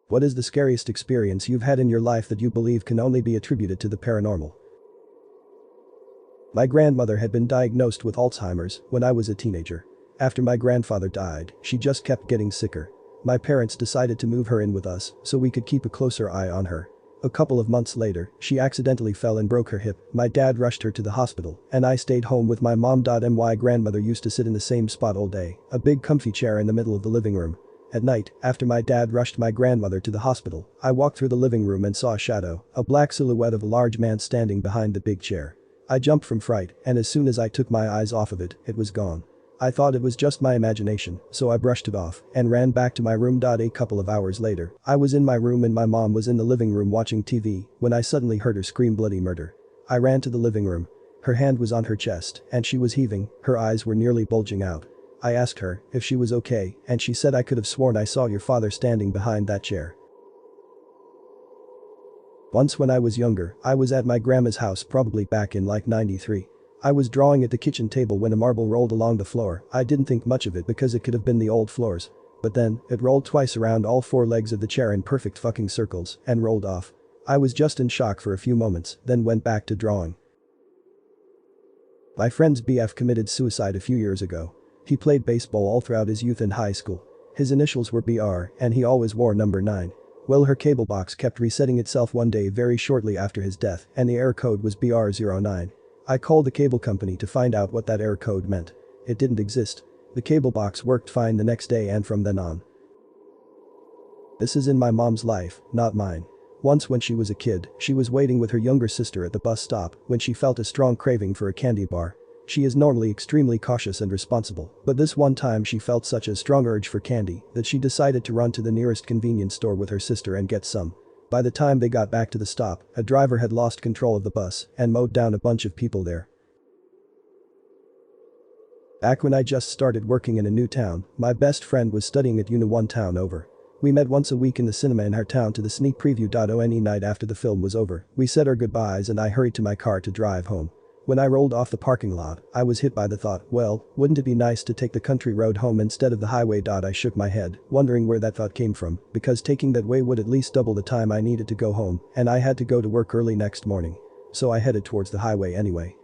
What is the scariest experience you've had in your life that you believe can only be attributed to the paranormal? My grandmother had been diagnosed with Alzheimer's when I was a teenager. After my grandfather died, she just kept getting sicker. My parents decided to move her in with us so we could keep a closer eye on her. A couple of months later, she accidentally fell and broke her hip. My dad rushed her to the hospital, and I stayed home with my mom. My grandmother used to sit in the same spot all day, a big comfy chair in the middle of the living room. At night, after my dad rushed my grandmother to the hospital, I walked through the living room and saw a shadow, a black silhouette of a large man standing behind the big chair. I jumped from fright, and as soon as I took my eyes off of it, it was gone. I thought it was just my imagination, so I brushed it off and ran back to my room. A couple of hours later, I was in my room and my mom was in the living room watching TV when I suddenly heard her scream bloody murder. I ran to the living room. Her hand was on her chest and she was heaving, her eyes were nearly bulging out. I asked her if she was okay and she said, "I could have sworn I saw your father standing behind that chair." Once when I was younger, I was at my grandma's house, probably back in like '93. I was drawing at the kitchen table when a marble rolled along the floor. I didn't think much of it because it could have been the old floors. But then, it rolled twice around all four legs of the chair in perfect fucking circles and rolled off. I was just in shock for a few moments, then went back to drawing. My friend's BF committed suicide a few years ago. He played baseball all throughout his youth and high school. His initials were BR and he always wore number 9. Well, her cable box kept resetting itself one day very shortly after his death and the error code was BR09. I called the cable company to find out what that error code meant. It didn't exist. The cable box worked fine the next day and from then on. This is in my mom's life, not mine. Once when she was a kid, she was waiting with her younger sister at the bus stop when she felt a strong craving for a candy bar. She is normally extremely cautious and responsible, but this one time she felt such a strong urge for candy that she decided to run to the nearest convenience store with her sister and get some. By the time they got back to the stop, a driver had lost control of the bus and mowed down a bunch of people there. Back when I just started working in a new town, my best friend was studying at uni one town over. We met once a week in the cinema in our town to the sneak preview. Any night after the film was over, we said our goodbyes and I hurried to my car to drive home. When I rolled off the parking lot, I was hit by the thought, well, wouldn't it be nice to take the country road home instead of the highway. I shook my head, wondering where that thought came from, because taking that way would at least double the time I needed to go home, and I had to go to work early next morning. So I headed towards the highway anyway.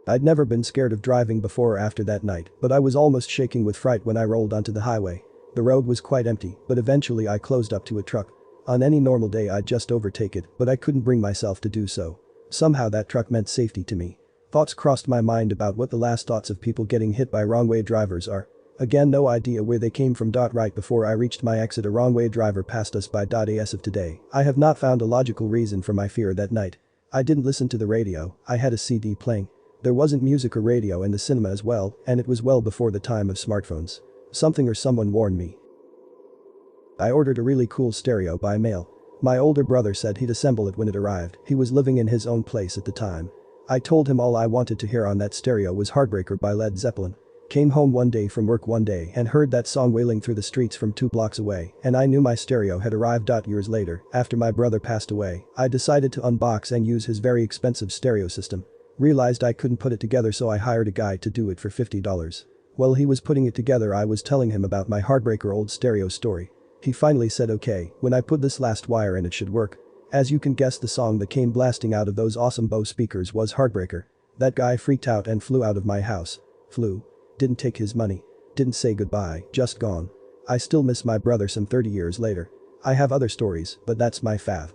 I'd never been scared of driving before or after that night, but I was almost shaking with fright when I rolled onto the highway. The road was quite empty, but eventually I closed up to a truck. On any normal day I'd just overtake it, but I couldn't bring myself to do so. Somehow that truck meant safety to me. Thoughts crossed my mind about what the last thoughts of people getting hit by wrong-way drivers are. Again, no idea where they came from. Right before I reached my exit, a wrong-way driver passed us by. As of today, I have not found a logical reason for my fear that night. I didn't listen to the radio, I had a CD playing. There wasn't music or radio in the cinema as well, and it was well before the time of smartphones. Something or someone warned me. I ordered a really cool stereo by mail. My older brother said he'd assemble it when it arrived. He was living in his own place at the time. I told him all I wanted to hear on that stereo was Heartbreaker by Led Zeppelin. Came home one day from work one day and heard that song wailing through the streets from 2 blocks away, and I knew my stereo had arrived. Years later, after my brother passed away, I decided to unbox and use his very expensive stereo system. Realized I couldn't put it together, so I hired a guy to do it for $50. While he was putting it together, I was telling him about my Heartbreaker old stereo story. He finally said, "Okay, when I put this last wire in it should work." As you can guess, the song that came blasting out of those awesome Bose speakers was Heartbreaker. That guy freaked out and flew out of my house. Flew. Didn't take his money. Didn't say goodbye, just gone. I still miss my brother some 30 years later. I have other stories, but that's my fav.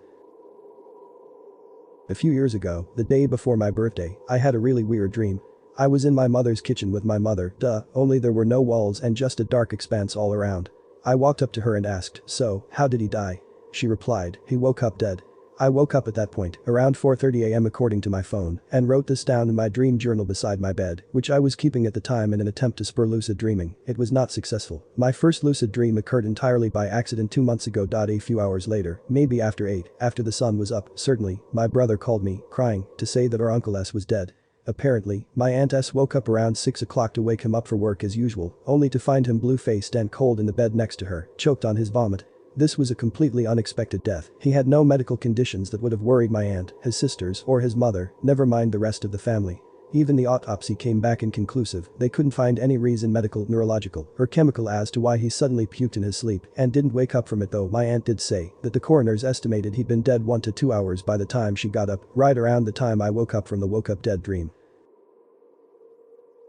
A few years ago, the day before my birthday, I had a really weird dream. I was in my mother's kitchen with my mother, only there were no walls and just a dark expanse all around. I walked up to her and asked, "So, how did he die?" She replied, "He woke up dead." I woke up at that point, around 4:30 a.m. according to my phone, and wrote this down in my dream journal beside my bed, which I was keeping at the time in an attempt to spur lucid dreaming. It was not successful. My first lucid dream occurred entirely by accident 2 months ago. A few hours later, maybe after 8, after the sun was up, certainly, my brother called me, crying, to say that our Uncle S was dead. Apparently, my Aunt S woke up around 6 o'clock to wake him up for work as usual, only to find him blue-faced and cold in the bed next to her, choked on his vomit. This was a completely unexpected death. He had no medical conditions that would have worried my aunt, his sisters, or his mother, never mind the rest of the family. Even the autopsy came back inconclusive. They couldn't find any reason medical, neurological, or chemical as to why he suddenly puked in his sleep and didn't wake up from it, though my aunt did say that the coroners estimated he'd been dead 1 to 2 hours by the time she got up, right around the time I woke up from the woke up dead dream.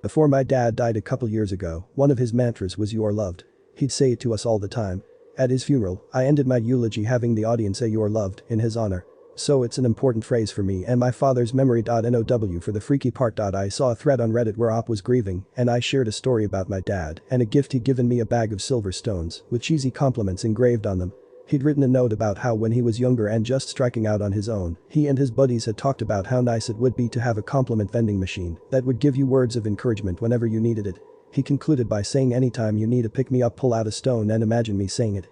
Before my dad died a couple years ago, one of his mantras was "You're loved." He'd say it to us all the time. At his funeral, I ended my eulogy having the audience say "You're loved" in his honor. So it's an important phrase for me and my father's memory. Now for the freaky part. I saw a thread on Reddit where Op was grieving and I shared a story about my dad and a gift he'd given me, a bag of silver stones with cheesy compliments engraved on them. He'd written a note about how when he was younger and just striking out on his own, he and his buddies had talked about how nice it would be to have a compliment vending machine that would give you words of encouragement whenever you needed it. He concluded by saying, "Anytime you need a pick-me-up, pull out a stone and imagine me saying it."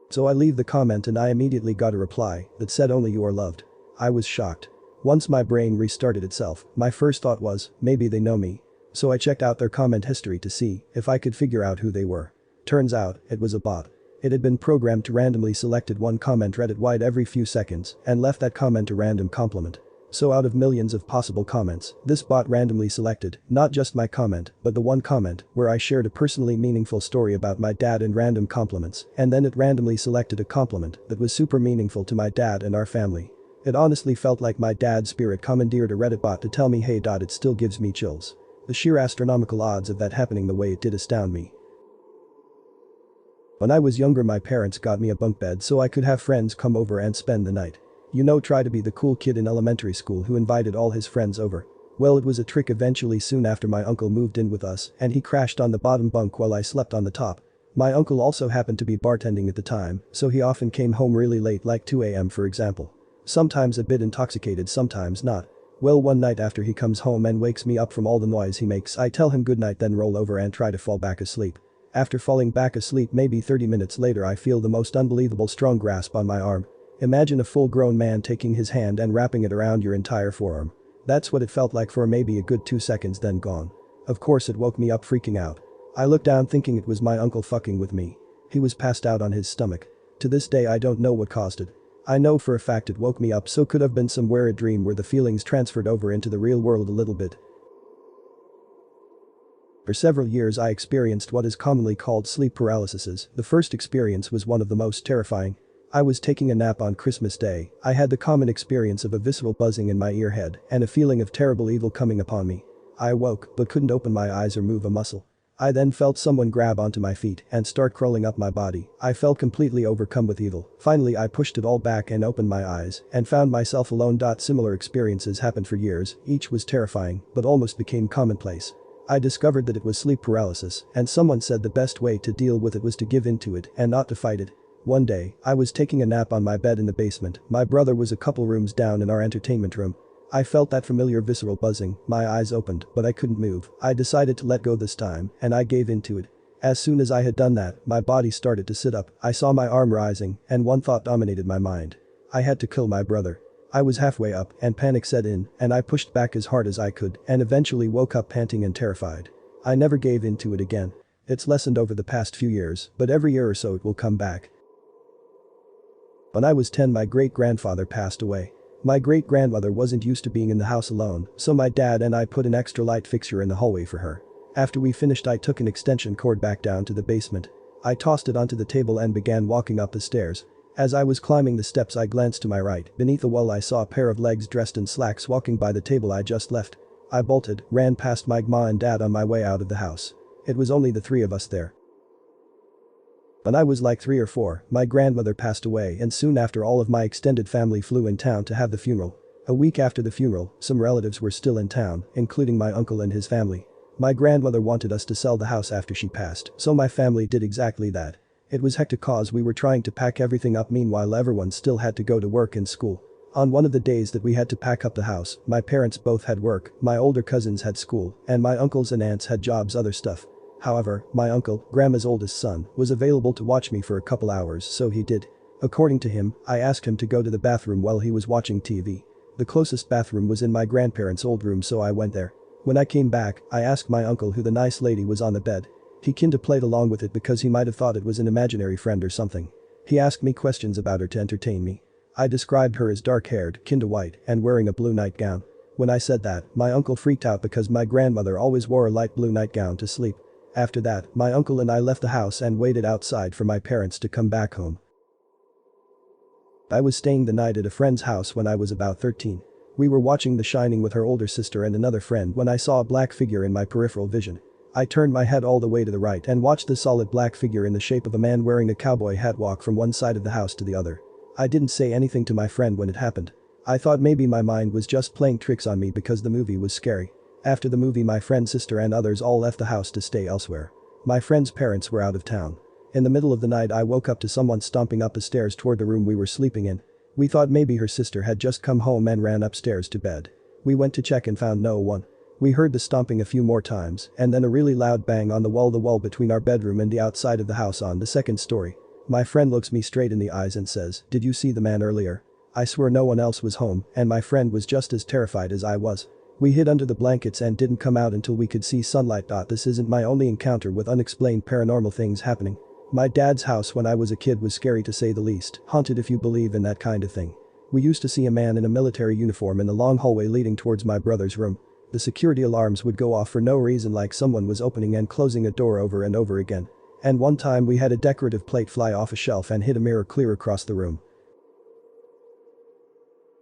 So I leave the comment and I immediately got a reply that said only "You are loved." I was shocked. Once my brain restarted itself, my first thought was, maybe they know me. So I checked out their comment history to see if I could figure out who they were. Turns out, it was a bot. It had been programmed to randomly selected one comment Reddit-wide every few seconds and left that comment a random compliment. So out of millions of possible comments, this bot randomly selected, not just my comment, but the one comment where I shared a personally meaningful story about my dad and random compliments, and then it randomly selected a compliment that was super meaningful to my dad and our family. It honestly felt like my dad's spirit commandeered a Reddit bot to tell me hey. It still gives me chills. The sheer astronomical odds of that happening the way it did astound me. When I was younger, my parents got me a bunk bed so I could have friends come over and spend the night. You know, try to be the cool kid in elementary school who invited all his friends over. Well, it was a trick eventually soon after my uncle moved in with us and he crashed on the bottom bunk while I slept on the top. My uncle also happened to be bartending at the time, so he often came home really late, like 2 a.m. for example. Sometimes a bit intoxicated, sometimes not. Well, one night after he comes home and wakes me up from all the noise he makes, I tell him goodnight, then roll over and try to fall back asleep. After falling back asleep maybe 30 minutes later, I feel the most unbelievable strong grasp on my arm. Imagine a full-grown man taking his hand and wrapping it around your entire forearm. That's what it felt like for maybe a good 2 seconds, then gone. Of course it woke me up freaking out. I looked down thinking it was my uncle fucking with me. He was passed out on his stomach. To this day I don't know what caused it. I know for a fact it woke me up, so could have been some weird dream where the feelings transferred over into the real world a little bit. For several years I experienced what is commonly called sleep paralysis. The first experience was one of the most terrifying. I was taking a nap on Christmas Day. I had the common experience of a visceral buzzing in my ear head and a feeling of terrible evil coming upon me. I awoke but couldn't open my eyes or move a muscle. I then felt someone grab onto my feet and start crawling up my body. I felt completely overcome with evil. Finally I pushed it all back and opened my eyes and found myself alone. Similar experiences happened for years, each was terrifying but almost became commonplace. I discovered that it was sleep paralysis and someone said the best way to deal with it was to give in to it and not to fight it. One day, I was taking a nap on my bed in the basement. My brother was a couple rooms down in our entertainment room. I felt that familiar visceral buzzing, my eyes opened, but I couldn't move. I decided to let go this time, and I gave in to it. As soon as I had done that, my body started to sit up. I saw my arm rising, and one thought dominated my mind. I had to kill my brother. I was halfway up, and panic set in, and I pushed back as hard as I could, and eventually woke up panting and terrified. I never gave in to it again. It's lessened over the past few years, but every year or so it will come back. When I was 10, my great-grandfather passed away. My great-grandmother wasn't used to being in the house alone, so my dad and I put an extra light fixture in the hallway for her. After we finished, I took an extension cord back down to the basement. I tossed it onto the table and began walking up the stairs. As I was climbing the steps, I glanced to my right. Beneath the wall I saw a pair of legs dressed in slacks walking by the table I just left. I bolted, ran past my ma and dad on my way out of the house. It was only the three of us there. When I was like 3 or 4, my grandmother passed away, and soon after all of my extended family flew in town to have the funeral. A week after the funeral, some relatives were still in town, including my uncle and his family. My grandmother wanted us to sell the house after she passed, so my family did exactly that. It was hectic cause we were trying to pack everything up, meanwhile everyone still had to go to work and school. On one of the days that we had to pack up the house, my parents both had work, my older cousins had school, and my uncles and aunts had jobs, other stuff. However, my uncle, Grandma's oldest son, was available to watch me for a couple hours, so he did. According to him, I asked him to go to the bathroom while he was watching TV. The closest bathroom was in my grandparents' old room, so I went there. When I came back, I asked my uncle who the nice lady was on the bed. He kinda played along with it because he might have thought it was an imaginary friend or something. He asked me questions about her to entertain me. I described her as dark-haired, kinda white, and wearing a blue nightgown. When I said that, my uncle freaked out because my grandmother always wore a light blue nightgown to sleep. After that, my uncle and I left the house and waited outside for my parents to come back home. I was staying the night at a friend's house when I was about 13. We were watching The Shining with her older sister and another friend when I saw a black figure in my peripheral vision. I turned my head all the way to the right and watched the solid black figure in the shape of a man wearing a cowboy hat walk from one side of the house to the other. I didn't say anything to my friend when it happened. I thought maybe my mind was just playing tricks on me because the movie was scary. After the movie, my friend's sister and others all left the house to stay elsewhere. My friend's parents were out of town. In the middle of the night, I woke up to someone stomping up the stairs toward the room we were sleeping in. We thought maybe her sister had just come home and ran upstairs to bed. We went to check and found no one. We heard the stomping a few more times and then a really loud bang on the wall between our bedroom and the outside of the house on the second story. My friend looks me straight in the eyes and says, "Did you see the man earlier?" I swear no one else was home and my friend was just as terrified as I was. We hid under the blankets and didn't come out until we could see sunlight. This isn't my only encounter with unexplained paranormal things happening. My dad's house when I was a kid was scary to say the least, haunted if you believe in that kind of thing. We used to see a man in a military uniform in the long hallway leading towards my brother's room. The security alarms would go off for no reason, like someone was opening and closing a door over and over again. And one time we had a decorative plate fly off a shelf and hit a mirror clear across the room.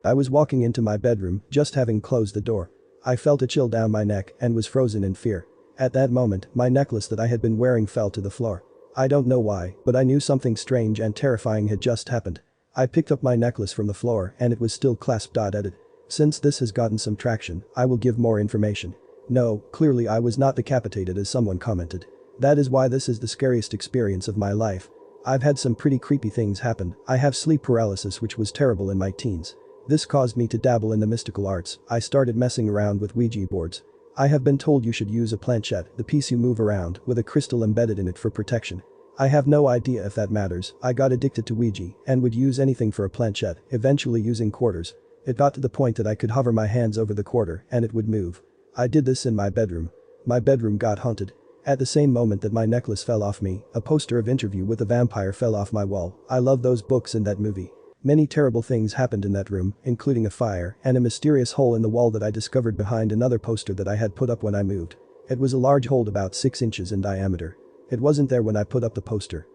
I was walking into my bedroom, just having closed the door. I felt a chill down my neck and was frozen in fear. At that moment, my necklace that I had been wearing fell to the floor. I don't know why, but I knew something strange and terrifying had just happened. I picked up my necklace from the floor and it was still clasped at it. Since this has gotten some traction, I will give more information. No, clearly I was not decapitated as someone commented. That is why this is the scariest experience of my life. I've had some pretty creepy things happen. I have sleep paralysis, which was terrible in my teens. This caused me to dabble in the mystical arts. I started messing around with Ouija boards. I have been told you should use a planchette, the piece you move around, with a crystal embedded in it for protection. I have no idea if that matters. I got addicted to Ouija and would use anything for a planchette, eventually using quarters. It got to the point that I could hover my hands over the quarter and it would move. I did this in my bedroom. My bedroom got haunted. At the same moment that my necklace fell off me, a poster of Interview with a Vampire fell off my wall. I love those books and that movie. Many terrible things happened in that room, including a fire and a mysterious hole in the wall that I discovered behind another poster that I had put up when I moved. It was a large hole about 6 inches in diameter. It wasn't there when I put up the poster.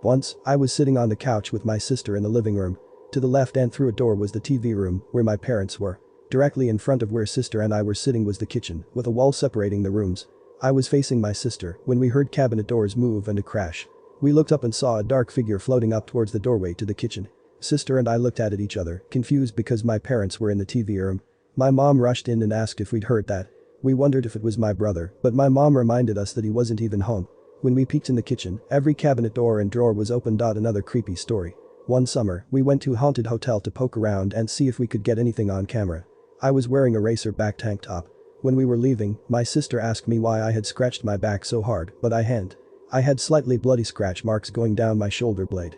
Once, I was sitting on the couch with my sister in the living room. To the left and through a door was the TV room, where my parents were. Directly in front of where sister and I were sitting was the kitchen, with a wall separating the rooms. I was facing my sister when we heard cabinet doors move and a crash. We looked up and saw a dark figure floating up towards the doorway to the kitchen. Sister and I looked at each other, confused because my parents were in the TV room. My mom rushed in and asked if we'd heard that. We wondered if it was my brother, but my mom reminded us that he wasn't even home. When we peeked in the kitchen, every cabinet door and drawer was open. Another creepy story. One summer, we went to a haunted hotel to poke around and see if we could get anything on camera. I was wearing a racer back tank top. When we were leaving, my sister asked me why I had scratched my back so hard, but I hadn't. I had slightly bloody scratch marks going down my shoulder blade.